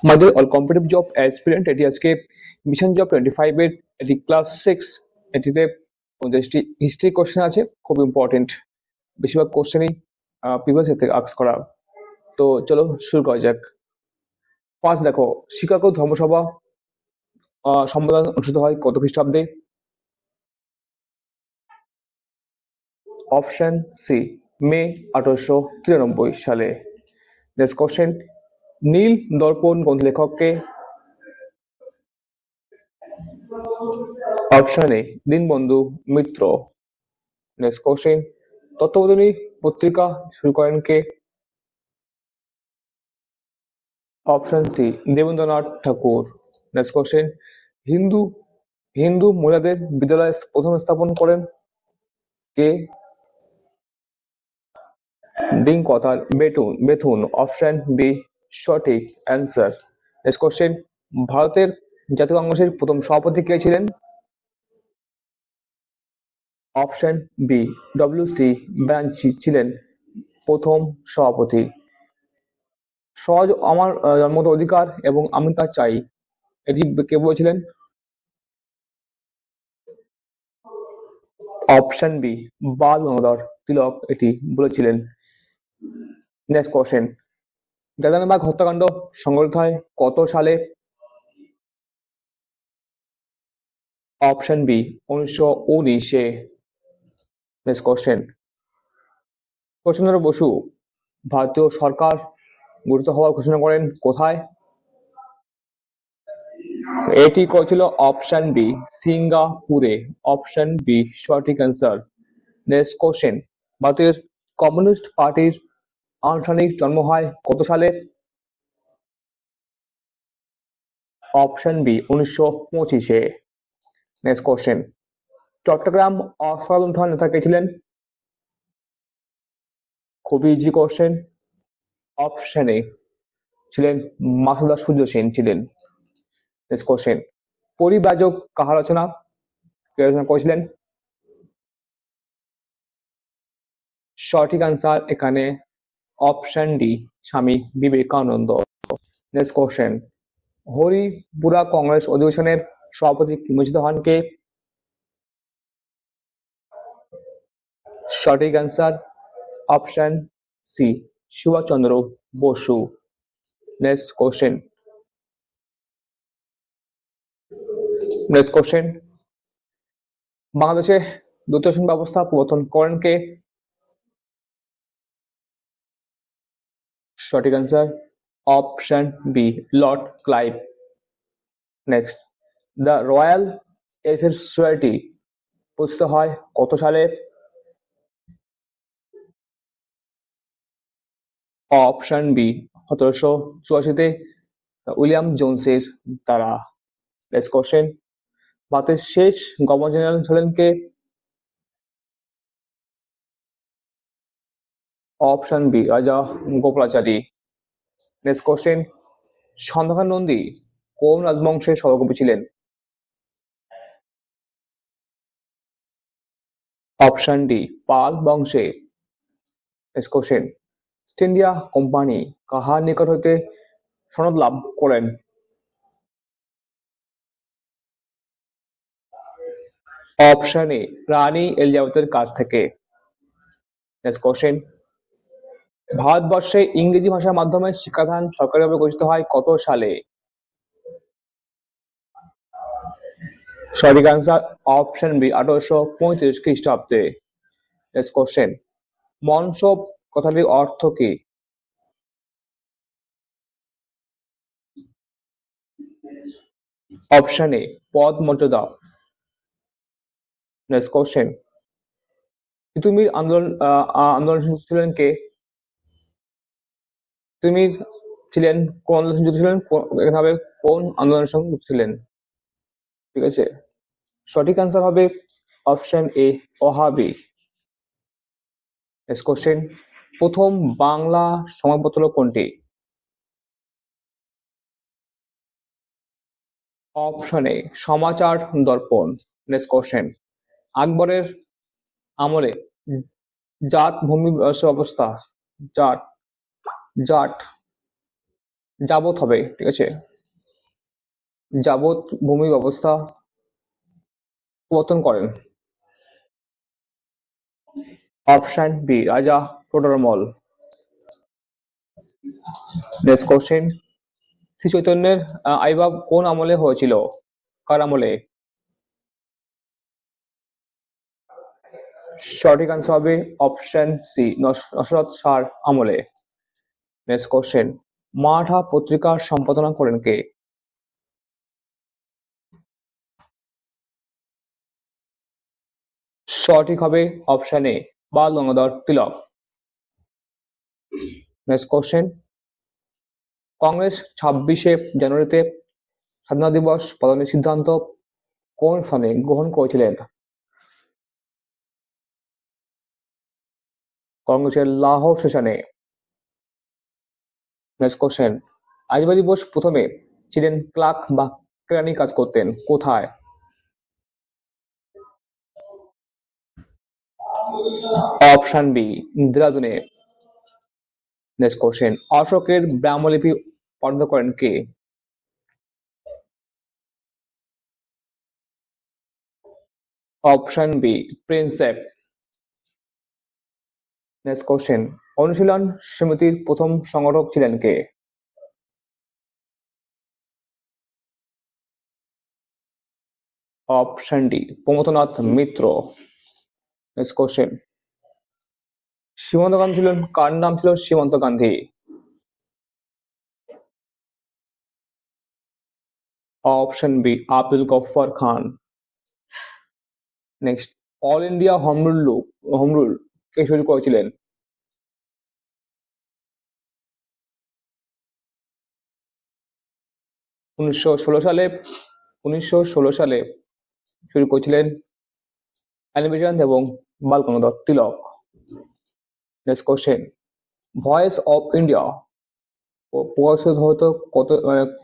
আমাদের all competitive job aspirant, এটি আজকে মিশন জব 25 এর, এটি ক্লাস 6। এটিতে 50টি হিস্ট্রি কোশ্চেন আছে, খুব ইম্পর্টেন্ট। বেশিরভাগ কোশ্চেনই প্রিভিয়াস থেকে আস্ক করা। তো চলো শুরু করা যাক। ফার্স্ট দেখো, শিকাগো ধর্মসভা সম্মেলন অনুষ্ঠিত হয় কত খ্রিস্টাব্দে? অপশন সি, মে 1893 সালে। নেক্সট কোশ্চেন, নীল দর্পণ গ্রন্থ লেখককে? Option A, Dinabandhu Mitra. Next question, Tattwabodhini পত্রিকা শুরু করেন কে? অপশন সি, দেবেন্দ্রনাথ ঠাকুর। নেক্সট কোশ্চেন, হিন্দু হিন্দু মহিলাদের বিদ্যালয় প্রথম স্থাপন করেন কে? দিনকথার বেথুন। অপশন বি সঠিক অ্যান্সার। নেক্সট কোশ্চেন, ভারতের জাতীয় কংগ্রেসের প্রথম সভাপতি কে ছিলেন? Option B ডব্লিউ.সি. ব্যানার্জি ছিলেন প্রথম সভাপতি। সহজ আমার জন্মগত অধিকার এবং আমি তা চাই, এটি কে বলেছিলেন? অপশন বি বাল গঙ্গাধর তিলক এটি বলেছিলেন। নেক্সট কোশ্চেন, জালিয়ানওয়ালাবাগ হত্যাকাণ্ড সংঘটিত হয় কত সালে? অপশন বি 1919-এ। নেক্সট কোশ্চেন, শচীন্দ্র বসু ভারতীয় সরকার গঠিত হওয়ার ঘোষণা করেন কোথায়? এটি করেছিল অপশন বি সিঙ্গাপুরে। অপশন বি সঠিক অ্যান্সার। নেক্সট কোশ্চেন, ভারতের কমিউনিস্ট পার্টির আনুষ্ঠানিক জন্ম হয় কত সালে? অপশন বি 1925-এ। নেক্সট কোশ্চেন, চট্টগ্রাম অস্বাধীন উত্থান নেতা কে ছিলেন? খুবই ইজি কোশ্চেন। অপশন এ ছিলেন মাসুদা সূর্য সেন ছিলেন। নেক্সট কোশ্চেন, পরিব্রাজক কাহার রচনা, কে রচনা করেছিলেন? সঠিক আনসার এখানে option D Swami Vivekananda. Next question, Haripura Congress অধিবেশনের সভাপতি নির্বাচিত হন কে? সঠিক answer option C Subhas Chandra Bose. Next question, বাংলাদেশে দূরদর্শন ব্যবস্থা প্রবর্তন করেন কে? সঠিক answer option B Lord Clive. Next, the royal ethics society প্রতিষ্ঠিত হয় কত সালে? অপশন বি 1784-তে উইলিয়াম জোনসের দ্বারা। নেক্সট কোশ্চেন, ভারতের শেষ গভর্নর জেনারেল ছিলেন কে? অপশন বি রাজা গোপালাচারী। নেক্সট কোশ্চেন, সন্ধ্যাকর নন্দী কোন রাজবংশের সভাকবি ছিলেন? অপশন ডি পাল বংশে। Next question, east India company কাহার নিকট হইতে সনদ লাভ করেন? অপশন এ রানী এলিজাবেথের কাছ থেকে। নেক্সট কোশ্চেন, ভারতবর্ষে ইংরেজি ভাষার মাধ্যমে শিক্ষাদান সরকারিভাবে ঘোষিত হয় কত সালে? সঠিক আনসার অপশন বি 1835 খ্রিস্টাব্দে। নেক্সট কোশ্চেন, মনসব কথাটির অর্থ কি? অপশন এ পদ মর্যাদা। নেক্সট কোশ্চেন, তিতুমির আন্দোলন ছিলেন কে? তিতুমির ছিলেন কোন আন্দোলন যুক্ত ছিলেন? এখানে হবে কোন আন্দোলনের সঙ্গে যুক্ত ছিলেন? ঠিক আছে, সঠিক আনসার হবে অপশন এ ওহাবি। নেক্সট কোশ্চেন, প্রথম বাংলা সংবাদপত্র কোনটি? অপশন এ সমাচার দর্পণ। নেক্সট কোশ্চেন, আকবরের আমলে জাট ভূমি ব্যবস্থা জাট জাট যাবত হবে, ঠিক আছে। যাবত ভূমি ব্যবস্থা প্রবর্তন করেন? অপশন বি, রাজা টোডরমল। নেক্সট কোশ্চেন, শ্রী চৈতন্যের আবির্ভাব কোন আমলে হয়েছিল? কার আমলে? সঠিক আনসার হবে অপশন সি, নসরত শাহর আমলে। নেক্সট কোশ্চেন, মারাঠা পত্রিকার সম্পাদনা করেন কে? সঠিক হবে option A, Bal Gangadhar Tilak. Next question, Congress 26শে জানুয়ারিতে স্বাধীনতা দিবস পালনের সিদ্ধান্ত কোন স্থানে গ্রহণ করেছিলেন? কংগ্রেসের লাহোর সেশনে। নেক্সট কোশ্চেন, আদিবাসী বোস প্রথমে ছিলেন ক্লার্ক বা কেরানি কাজ করতেন কোথায়? অপশন বি, দেরাদুনে। নেক্সট কোশ্চেন, অশোকের ব্রাহ্মলিপি বন্ধ করেন কে? Option B, Prinsep. Next question, অনুশীলন সমিতির প্রথম সংগঠক ছিলেন কে? Option D, Pramathanath Mitra. Next question, Simanta Gandhi ছিলেন, কার নাম ছিল Simanta Gandhi? Option B, Abdul Gaffar Khan. Next, all India home rule কে শুরু করেছিলেন? 1916 সালে। 1916 সালে শুরু করেছিলেন অ্যানিবেশন এবং Bal Gangadhar Tilak. Next question, voice of India প্রকাশিত হতো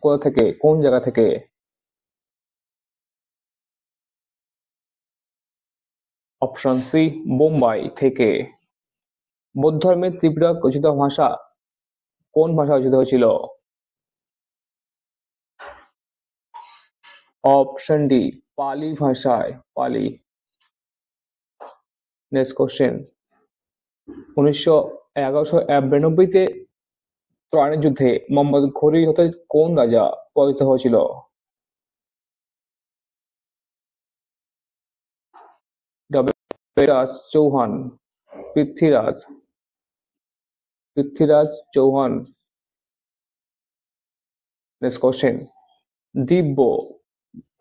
কোথা থেকে, কোন জায়গা থেকে? অপশন সি, বোম্বাই থেকে। বৌদ্ধ ধর্মের ত্রিপুরা রচিত ভাষা কোন ভাষা রচিত হয়েছিল? অপশন ডি, পালি ভাষায়, পালি। নেক্সট কোশ্চেন, 1192-তে ত্রাণের যুদ্ধে মোহাম্মদ ঘুরির হতে কোন রাজা পরাজিত হয়েছিল? পৃথ্বীরাজ চৌহান। পৃথ্বীরাজ পৃথ্বীরাজ চৌহান। নেক্সট কোশ্চেন, দিব্য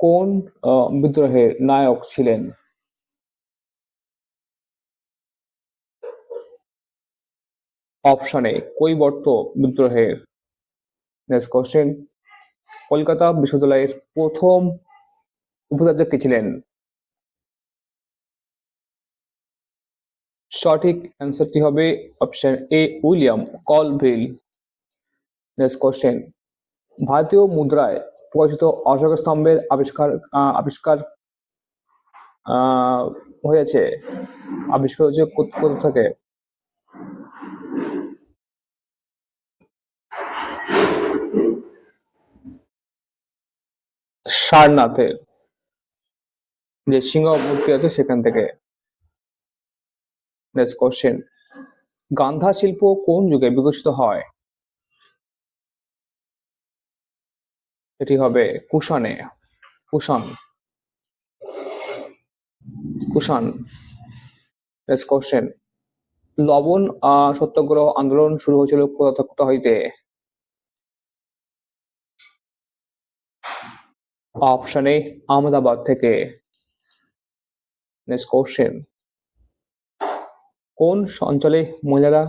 কোন বিদ্রোহের নায়ক ছিলেন? অপশন এ, কৈবর্ত বিদ্রোহের। নেক্সট কোশ্চেন, কলকাতা বিশ্ববিদ্যালয়ের প্রথম উপাচার্য কে ছিলেন? সঠিক অ্যান্সারটি হবে অপশন এ, উইলিয়াম কলভিল। নেক্সট কোশ্চেন, ভারতীয় মুদ্রায় প্রকাশিত অশোক স্তম্ভের আবিষ্কার হয়েছে আবিষ্কার হয়েছে কোথা থেকে? সারনাথের যে সিংহ মূর্তি আছে সেখান থেকে। নেক্সট কোশ্চেন, গান্ধা শিল্প কোন যুগে বিকশিত হয়? এটি হবে কুষাণে, কুষাণ, কুষাণ। নেক্সট কোশ্চেন, লবণ সত্যাগ্রহ আন্দোলন শুরু হয়েছিল কোথা হইতে? অপশন এ, আহমেদাবাদ থেকে। নেক্সট কোশ্চেন, কোন অঞ্চলে মহিলারা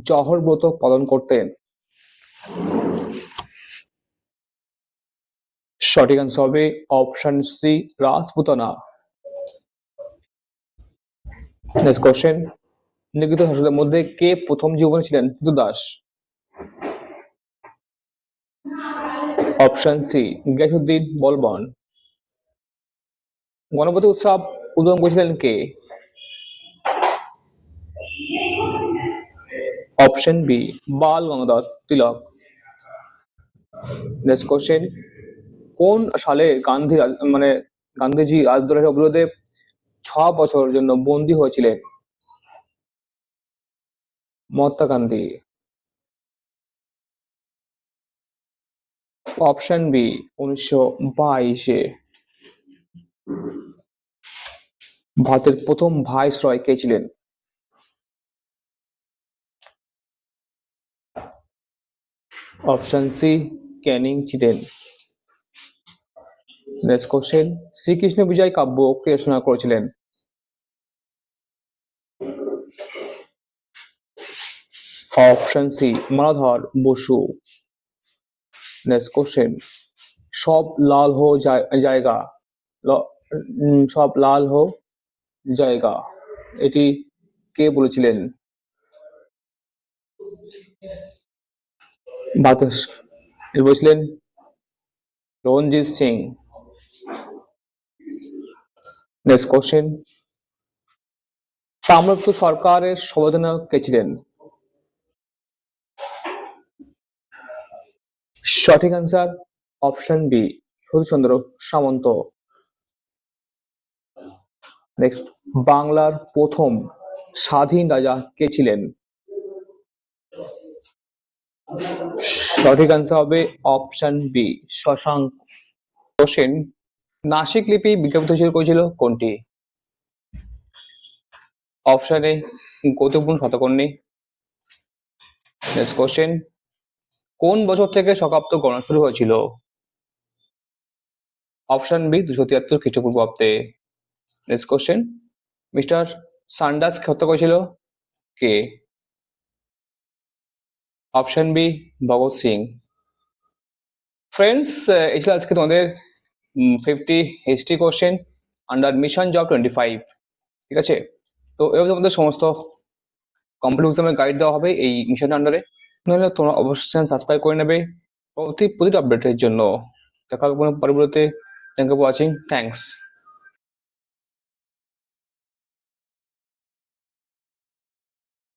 জহর ব্রত পালন করতেন? সঠিক আনসার হবে option C, Rajputana. Next question, লিখিত শাসকদের মধ্যে কে প্রথম জীবনে ছিলেন ক্রীতদাস? Option C, Ghiyasuddin Balban. গণপতি উৎসব উদ্বোধন করেছিলেন কে? Option B, Bal Gangadhar Tilak. Next question, কোন সালে গান্ধীজি রাজদ্রোহের অবরোধে 6 বছরের জন্য বন্দী হয়েছিলেন? মহাত্মা গান্ধী। অপশন বি 1922-এ। ভারতের প্রথম ভাইসরয় কে ছিলেন? অপশন সি ক্যানিং ছিলেন। নেক্সট কোশ্চেন, শ্রীকৃষ্ণ বিজয় কাব্য কে রচনা করেছিলেন? Option C Maladhar Basu. Next question, সব লাল হো জায়গা সব লাল হো জায়গা এটি কে বলেছিলেন? ভারতের এটি বলেছিলেন রঞ্জিত সিং। নেক্সট কোশ্চেন, তাম্রলিপ্ত সরকারের সর্বাধিনায়ক কে ছিলেন? সঠিক answer option B Satishchandra Samanta. Next, বাংলার প্রথম স্বাধীন রাজা কে ছিলেন? সঠিক অ্যান্সার হবে অপশন বি শশাঙ্ক। কোশ্চেন, নাসিক লিপি বিজ্ঞাপিত করেছিল কোনটি? Option A Gautambuddha Satakarni. Next question, কোন বছর থেকে শকাব্দ গণনা শুরু হয়েছিল? অপশন বি 273 খ্রিস্টপূর্বাব্দে। নেক্সট কোশ্চেন, মিস্টার সান্ডার্স হত্যা করেছিল কে? Option B Bhagat Singh. Friends, এই ছিল আজকে তোমাদের 50 history question under mission job 25। ঠিক আছে, তো এবার তোমাদের সমস্ত কমপ্লিট এক্সামের গাইড দেওয়া হবে এই মিশনের আন্ডারে। নাহলে তোমরা অবশ্যই সাবস্ক্রাইব করে নেবে প্রতিটা আপডেটের জন্য। দেখা হবে কোনো পরবর্তীতে। Thank you for watching. Thanks.